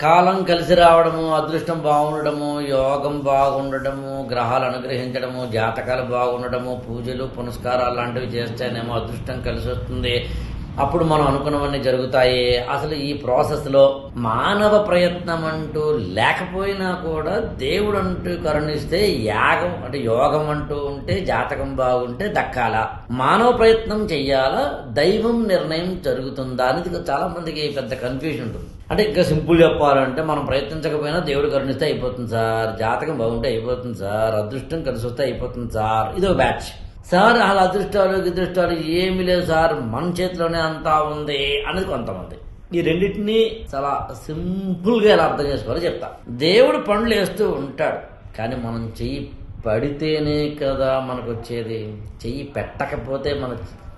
కాలం కలిసి రావడము, అదృష్టం బాగుండడము, యోగం బాగుండడము, గ్రహాలు అనుగ్రహించడము, జాతకాలు బాగుండడము, పూజలు పునస్కారాలు లాంటివి చేస్తేనేమో అదృష్టం కలిసి వస్తుంది. అప్పుడు మనం అనుకున్నవన్నీ జరుగుతాయి. అసలు ఈ ప్రాసెస్లో మానవ ప్రయత్నం అంటూ లేకపోయినా కూడా దేవుడు అంటూ కరుణిస్తే యాగం అంటే యోగం అంటూ ఉంటే జాతకం బాగుంటే దక్కాల. మానవ ప్రయత్నం చెయ్యాలా, దైవం నిర్ణయం జరుగుతుందా అనేది చాలా మందికి పెద్ద కన్ఫ్యూజన్ ఉంటుంది. అంటే ఇంకా సింపుల్ చెప్పాలంటే మనం ప్రయత్నించకపోయినా దేవుడు కరుణిస్తే అయిపోతుంది సార్, జాతకం బాగుంటే అయిపోతుంది సార్, అదృష్టం కలిసి వస్తే అయిపోతుంది సార్. ఇదో బ్యాచ్ సార్. అలా అదృష్టాలు గిదృష్టాలు ఏమీ లేదు సార్, మన చేతిలోనే అంతా ఉంది అనేది కొంతమంది. ఈ రెండింటినీ చాలా సింపుల్గా ఎలా అర్థం చేసుకోవాలో చెప్తా. దేవుడు పనులు వేస్తూ ఉంటాడు, కానీ మనం చెయ్యి పడితేనే కదా మనకు వచ్చేది. చెయ్యి పెట్టకపోతే మన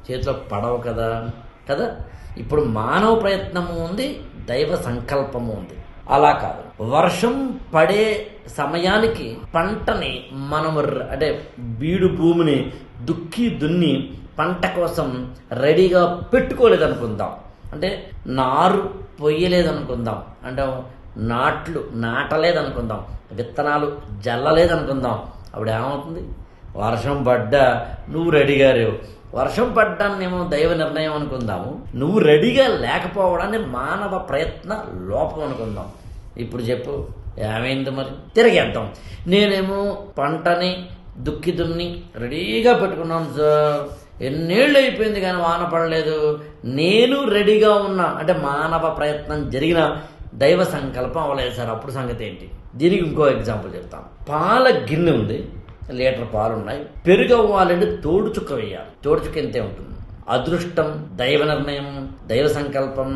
చేతిలో పడవు కదా కదా. ఇప్పుడు మానవ ప్రయత్నము ఉంది, దైవ సంకల్పము ఉంది. అలా కాదు, వర్షం పడే సమయానికి పంటని మనం అంటే బీడు భూమిని దున్ని పంట కోసం రెడీగా పెట్టుకోలేదనుకుందాం. అంటే నారు పొయ్యలేదనుకుందాం, అంటే నాట్లు నాటలేదనుకుందాం, విత్తనాలు జల్లలేదనుకుందాం. అప్పుడు ఏమవుతుంది? వర్షం పడ్డా నువ్వు రెడీగా లేవు. వర్షం పడ్డాన్నేమో దైవ నిర్ణయం అనుకుందాము, నువ్వు రెడీగా లేకపోవడాన్ని మానవ ప్రయత్న లోపం అనుకుందాం. ఇప్పుడు చెప్పు ఏమైంది? మరి తిరిగేద్దాం. నేనేమో పంటని దున్ని రెడీగా పెట్టుకున్నాను సార్, ఎన్నేళ్ళు అయిపోయింది కానీ వాన పడలేదు. నేను రెడీగా ఉన్నా అంటే మానవ ప్రయత్నం జరిగిన దైవ సంకల్పం అవ్వలేదు సార్. అప్పుడు సంగతి ఏంటి? దీనికి ఇంకో ఎగ్జాంపుల్ చెప్తాను. పాల గిన్నె ఉంది, లీటర్ పాలు ఉన్నాయి, పెరుగు అవ్వాలంటే తోడు చుక్క వేయాలి. తోడు చుక్క ఎంతే ఉంటుంది. అదృష్టం, దైవ నిర్ణయం, దైవ సంకల్పం,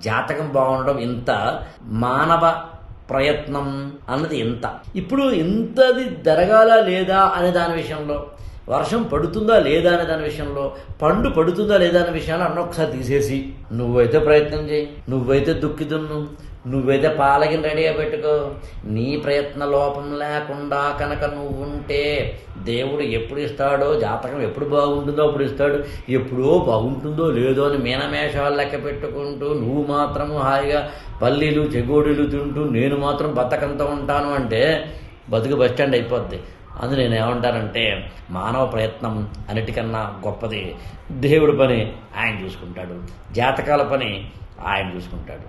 జాతకం బాగుండడం ఇంత, మానవ ప్రయత్నం అన్నది ఎంత. ఇప్పుడు ఇంతది జరగాలా లేదా అనే దాని విషయంలో, వర్షం పడుతుందా లేదా అనే దాని విషయంలో, పండు పడుతుందా లేదా అనే విషయాలు అన్న ఒకసారి తీసేసి నువ్వైతే ప్రయత్నం చేయి, నువ్వైతే దుక్కి, నువ్వైతే పాలగిన రెడీగా పెట్టుకో. నీ ప్రయత్న లోపం లేకుండా కనుక నువ్వు ఉంటే దేవుడు ఎప్పుడు ఇస్తాడో, జాతకం ఎప్పుడు బాగుంటుందో అప్పుడు ఇస్తాడు. ఎప్పుడో బాగుంటుందో లేదో అని మీనమేషాలు లెక్క పెట్టుకుంటూ నువ్వు మాత్రము హాయిగా పల్లీలు చెగోడీలు తింటూ నేను మాత్రం బతకంతో ఉంటాను అంటే బతుకు బస్టాండ్ అయిపోద్ది. అందులో నేను ఏమంటానంటే మానవ ప్రయత్నం అన్నిటికన్నా గొప్పది. దేవుడి పని ఆయన చూసుకుంటాడు, జాతకాల పని ఆయన చూసుకుంటాడు.